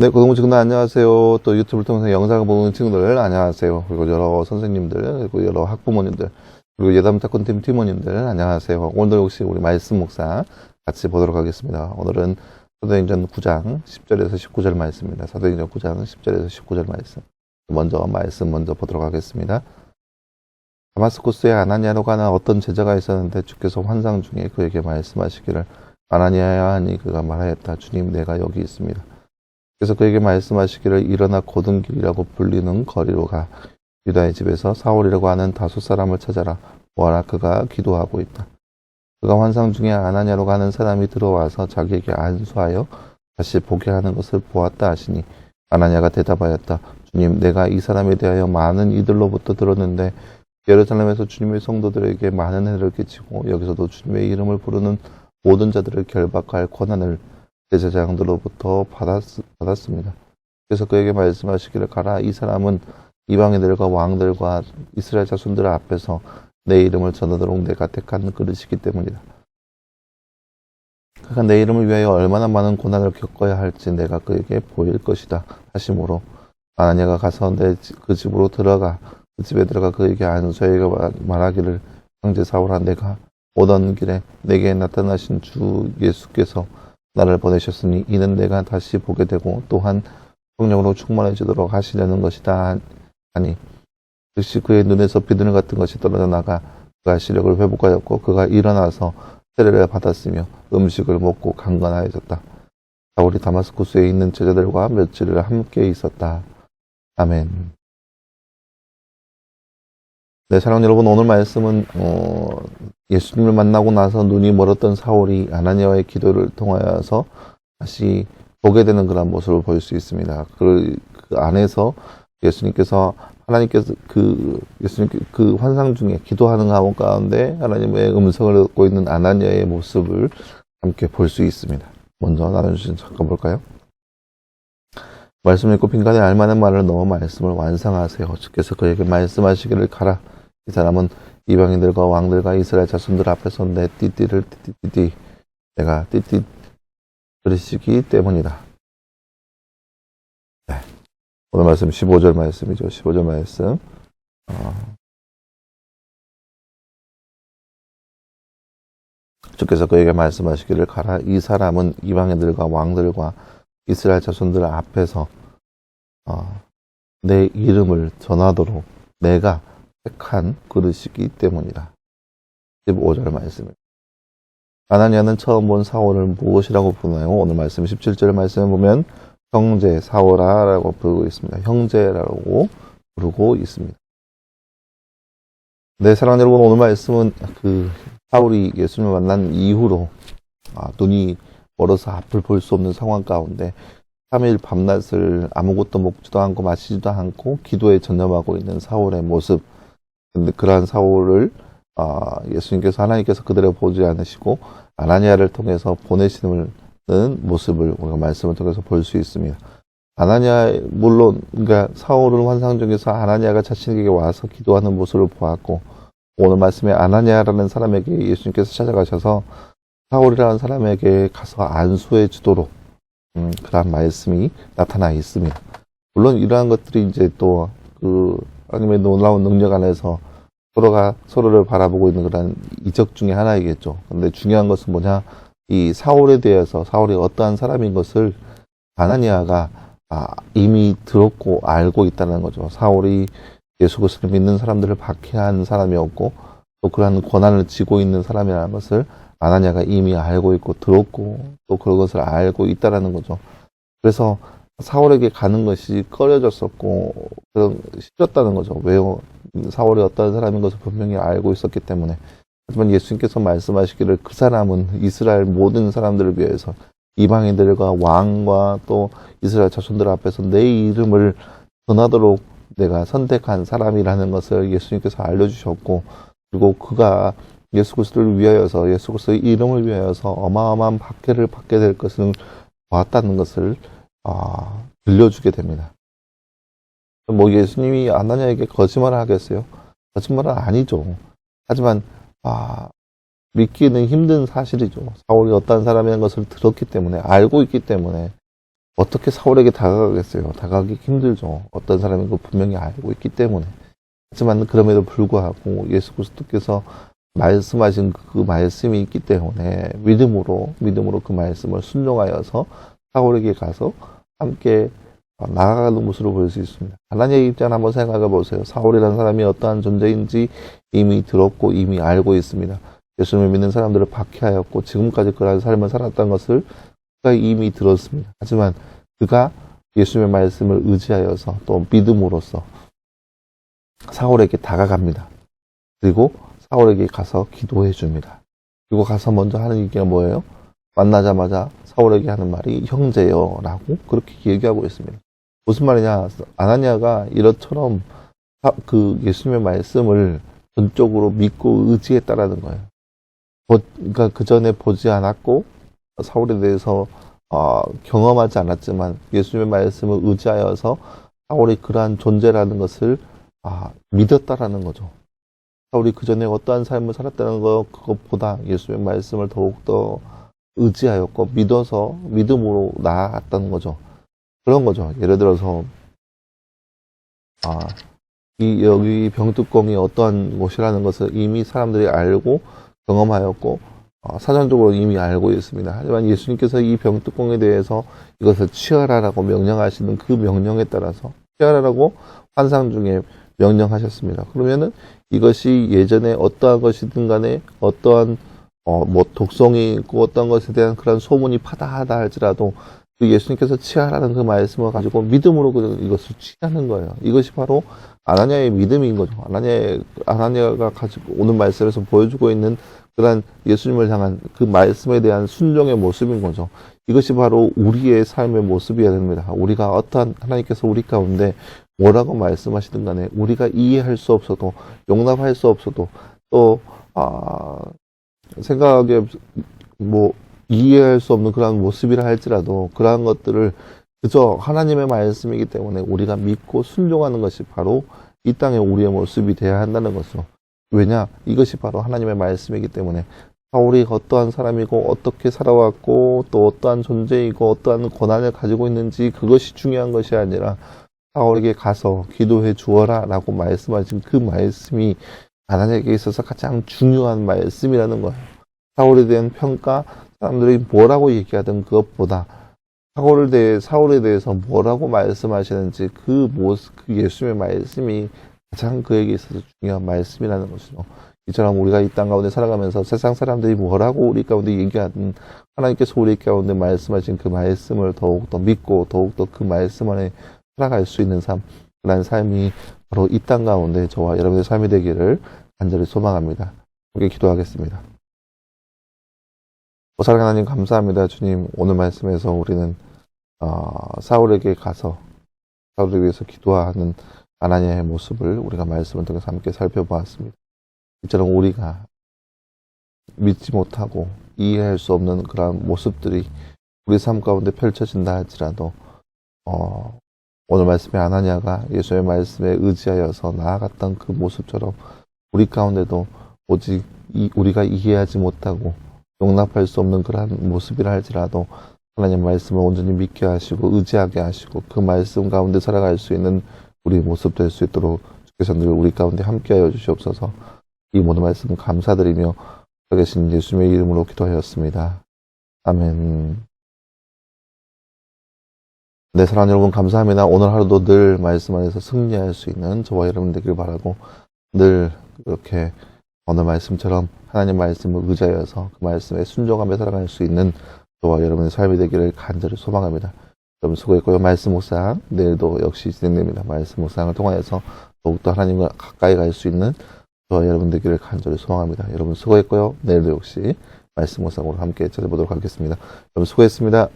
네, 고등부 친구들 안녕하세요. 또 유튜브를 통해서 영상을 보는 친구들 안녕하세요. 그리고 여러 선생님들, 그리고 여러 학부모님들, 그리고 예담탁군팀 팀원님들 안녕하세요. 오늘도 역시 우리 말씀 묵상 같이 보도록 하겠습니다. 오늘은 사도행전 9장 10절에서 19절 말씀입니다. 사도행전 9장 10절에서 19절 말씀. 먼저 보도록 하겠습니다. 다마스쿠스에 아나니아로 가는 어떤 제자가 있었는데 주께서 환상 중에 그에게 말씀하시기를 아나니아야 하니 그가 말하였다. 주님, 내가 여기 있습니다. 그래서 그에게 말씀하시기를 일어나 고등길이라고 불리는 거리로 가 유다의 집에서 사울이라고 하는 다섯 사람을 찾아라. 보아라, 그가 기도하고 있다. 그가 환상 중에 아나니아로 가는 사람이 들어와서 자기에게 안수하여 다시 보게 하는 것을 보았다 하시니 아나니아가 대답하였다. 주님, 내가 이 사람에 대하여 많은 이들로부터 들었는데 예루살렘에서 주님의 성도들에게 많은 해를 끼치고 여기서도 주님의 이름을 부르는 모든 자들을 결박할 권한을 제사장들로부터 받았습니다. 그래서 그에게 말씀하시기를 가라. 이 사람은 이방인들과 왕들과 이스라엘 자손들 앞에서 내 이름을 전하도록 내가 택한 그릇이기 때문이다. 그가 내 이름을 위하여 얼마나 많은 고난을 겪어야 할지 내가 그에게 보일 것이다 하심으로 아나니아가 가서 그 집으로 들어가 그 집에 들어가 그에게 안수하여 말하기를 형제 사울아, 내가 오던 길에 내게 나타나신 주 예수께서 나를 보내셨으니 이는 내가 다시 보게 되고 또한 성령으로 충만해지도록 하시려는 것이다 하니 즉시 그의 눈에서 비둘기 같은 것이 떨어져 나가 그가 시력을 회복하였고 그가 일어나서 세례를 받았으며 음식을 먹고 강건하여졌다. 사울이 다마스쿠스에 있는 제자들과 며칠을 함께 있었다. 아멘. 네, 사랑하는 여러분, 오늘 말씀은 예수님을 만나고 나서 눈이 멀었던 사울이 아나니아의 기도를 통하여서 다시 보게 되는 그런 모습을 볼 수 있습니다. 그 안에서 하나님께서 예수님 그 환상 중에 기도하는 가운데 하나님의 음성을 듣고 있는 아나니아의 모습을 함께 볼 수 있습니다. 먼저 나눠주신 잠깐 볼까요? 말씀 읽고 빈간에 알만한 말을 넣어 말씀을 완성하세요. 주께서 그에게 말씀하시기를 가라. 이 사람은 이방인들과 왕들과 이스라엘 자손들 앞에서 내 띠띠를 띠띠띠띠 내가 띠띠 그리시기 때문이다. 네. 오늘 말씀 15절 말씀이죠. 15절 말씀. 주께서 그에게 말씀하시기를 가라. 이 사람은 이방인들과 왕들과 이스라엘 자손들 앞에서 내 이름을 전하도록 내가 택한 그릇이기 때문이다. 15절 말씀입니다. 아나니아는 처음 본 사울을 무엇이라고 부르나요? 오늘 말씀 17절 말씀에 보면 형제 사울아라고 부르고 있습니다. 형제라고 부르고 있습니다. 네, 사랑하는 여러분, 오늘 말씀은 사울이 예수님을 만난 이후로 눈이 멀어서 앞을 볼 수 없는 상황 가운데 3일 밤낮을 아무것도 먹지도 않고 마시지도 않고 기도에 전념하고 있는 사울의 모습. 근데 그러한 사울을 예수님께서 하나님께서 그대로 보지 않으시고 아나니아를 통해서 보내시는 모습을 우리가 말씀을 통해서 볼 수 있습니다. 물론 그러니까 사울은 환상 중에서 아나니아가 자신에게 와서 기도하는 모습을 보았고 오늘 말씀에 아나니아라는 사람에게 예수님께서 찾아가셔서 사울이라는 사람에게 가서 안수해 주도록 그런 말씀이 나타나 있습니다. 물론 이러한 것들이 이제 또 하나님의 놀라운 능력 안에서 서로가 서로를 바라보고 있는 그런 이적 중에 하나이겠죠. 근데 중요한 것은 뭐냐? 이 사울에 대해서 사울이 어떠한 사람인 것을 아나니아가 이미 들었고 알고 있다는 거죠. 사울이 예수 그리스도를 믿는 사람들을 박해한 사람이었고 또 그러한 권한을 쥐고 있는 사람이라는 것을 아나니아가 이미 알고 있고 들었고 또 그것을 알고 있다라는 거죠. 그래서 사울에게 가는 것이 꺼려졌었고 싫었다는 거죠. 왜요? 사울이 어떤 사람인 것을 분명히 알고 있었기 때문에. 하지만 예수님께서 말씀하시기를 그 사람은 이스라엘 모든 사람들을 위해서 이방인들과 왕과 또 이스라엘 자손들 앞에서 내 이름을 전하도록 내가 선택한 사람이라는 것을 예수님께서 알려주셨고 그리고 그가 예수 그리스도를 위하여서 예수 그리스도의 이름을 위하여서 어마어마한 박해를 받게 될 것을 보았다는 것을 들려주게 됩니다. 뭐 예수님이 아나니아에게 거짓말을 하겠어요? 거짓말은 아니죠. 하지만 믿기는 힘든 사실이죠. 사울이 어떤 사람이라는 것을 들었기 때문에 알고 있기 때문에 어떻게 사울에게 다가가겠어요? 다가가기 힘들죠. 어떤 사람이 그걸 분명히 알고 있기 때문에. 하지만 그럼에도 불구하고 예수 그리스도께서 말씀하신 그 말씀이 있기 때문에 믿음으로 그 말씀을 순종하여서 사울에게 가서 함께 나아가는 모습을 볼 수 있습니다. 하나님의 입장을 한번 생각해 보세요. 사울이라는 사람이 어떠한 존재인지 이미 들었고 이미 알고 있습니다. 예수님을 믿는 사람들을 박해하였고 지금까지 그러한 삶을 살았던 것을 그가 이미 들었습니다. 하지만 그가 예수님의 말씀을 의지하여서 또 믿음으로써 사울에게 다가갑니다. 그리고 사울에게 가서 기도해 줍니다. 그리고 가서 먼저 하는 얘기가 뭐예요? 만나자마자 사울에게 하는 말이 형제여 라고 그렇게 얘기하고 있습니다. 무슨 말이냐? 아나니아가 이렇처럼 그 예수님의 말씀을 전적으로 믿고 의지했다라는 거예요. 그러니까 그 전에 보지 않았고 사울에 대해서 경험하지 않았지만 예수님의 말씀을 의지하여서 사울이 그러한 존재라는 것을 믿었다라는 거죠. 사울이 그 전에 어떠한 삶을 살았다는 그것보다 예수님의 말씀을 더욱더 의지하였고 믿어서 믿음으로 나아갔다는 거죠. 그런 거죠. 예를 들어서 여기 병뚜껑이 어떠한 곳이라는 것을 이미 사람들이 알고 경험하였고 사전적으로 이미 알고 있습니다. 하지만 예수님께서 이 병뚜껑에 대해서 이것을 취하라라고 명령하시는 그 명령에 따라서 취하라라고 환상 중에 명령하셨습니다. 그러면은 이것이 예전에 어떠한 것이든 간에 어떠한 독성이 있고 어떠한 것에 대한 그런 소문이 파다하다 할지라도 그 예수님께서 취하라는 그 말씀을 가지고 믿음으로 이것을 취하는 거예요. 이것이 바로 아나니아의 믿음인 거죠. 아나니아가 가지고 오는 말씀에서 보여주고 있는 그런 예수님을 향한 그 말씀에 대한 순종의 모습인 거죠. 이것이 바로 우리의 삶의 모습이어야 됩니다. 우리가 어떠한 하나님께서 우리 가운데 뭐라고 말씀하시든 간에 우리가 이해할 수 없어도 용납할 수 없어도 또 생각하기에 이해할 수 없는 그런 모습이라 할지라도 그러한 것들을 그저 하나님의 말씀이기 때문에 우리가 믿고 순종하는 것이 바로 이 땅에 우리의 모습이 되어야 한다는 것이죠. 왜냐? 이것이 바로 하나님의 말씀이기 때문에 사울이 어떠한 사람이고 어떻게 살아왔고 또 어떠한 존재이고 어떠한 권한을 가지고 있는지 그것이 중요한 것이 아니라 사울에게 가서 기도해 주어라 라고 말씀하신 그 말씀이 하나님에게 있어서 가장 중요한 말씀이라는 거예요. 사울에 대한 평가, 사람들이 뭐라고 얘기하든 그것보다 사울에 대해서 뭐라고 말씀하시는지 그 예수님의 말씀이 가장 그에게 있어서 중요한 말씀이라는 것이죠. 이처럼 우리가 이 땅 가운데 살아가면서 세상 사람들이 뭐라고 우리 가운데 얘기하든 하나님께서 우리 가운데 말씀하신 그 말씀을 더욱더 믿고 더욱더 그 말씀 안에 살아갈 수 있는 삶, 그런 삶이 바로 이 땅 가운데 저와 여러분의 삶이 되기를 간절히 소망합니다. 함께 기도하겠습니다. 사랑하는 하나님 감사합니다. 주님, 오늘 말씀에서 우리는 사울에게 가서 사울을 위해서 기도하는 아나니아의 모습을 우리가 말씀을 통해서 함께 살펴보았습니다. 이처럼 우리가 믿지 못하고 이해할 수 없는 그런 모습들이 우리 삶 가운데 펼쳐진다 할지라도 오늘 말씀의 아나니아가 예수의 말씀에 의지하여서 나아갔던 그 모습처럼 우리 가운데도 오직 우리가 이해하지 못하고 용납할 수 없는 그러한 모습이라 할지라도 하나님 말씀을 온전히 믿게 하시고 의지하게 하시고 그 말씀 가운데 살아갈 수 있는 우리 모습 될 수 있도록 주께서 늘 우리 가운데 함께하여 주시옵소서. 이 모든 말씀 감사드리며 계신 예수님의 이름으로 기도하였습니다. 아멘. 네, 사랑하는 여러분 감사합니다. 오늘 하루도 늘 말씀 안에서 승리할 수 있는 저와 여러분 되길 바라고 늘 이렇게 오늘 말씀처럼 하나님 말씀을 의지하여서 그 말씀에 순종하며 살아갈 수 있는 저와 여러분의 삶이 되기를 간절히 소망합니다. 여러분 수고했고요. 말씀 묵상 내일도 역시 진행됩니다. 말씀 묵상을 통하여서 더욱더 하나님과 가까이 갈 수 있는 저와 여러분 되기를 간절히 소망합니다. 여러분 수고했고요. 내일도 역시 말씀 묵상으로 함께 찾아보도록 하겠습니다. 여러분 수고했습니다.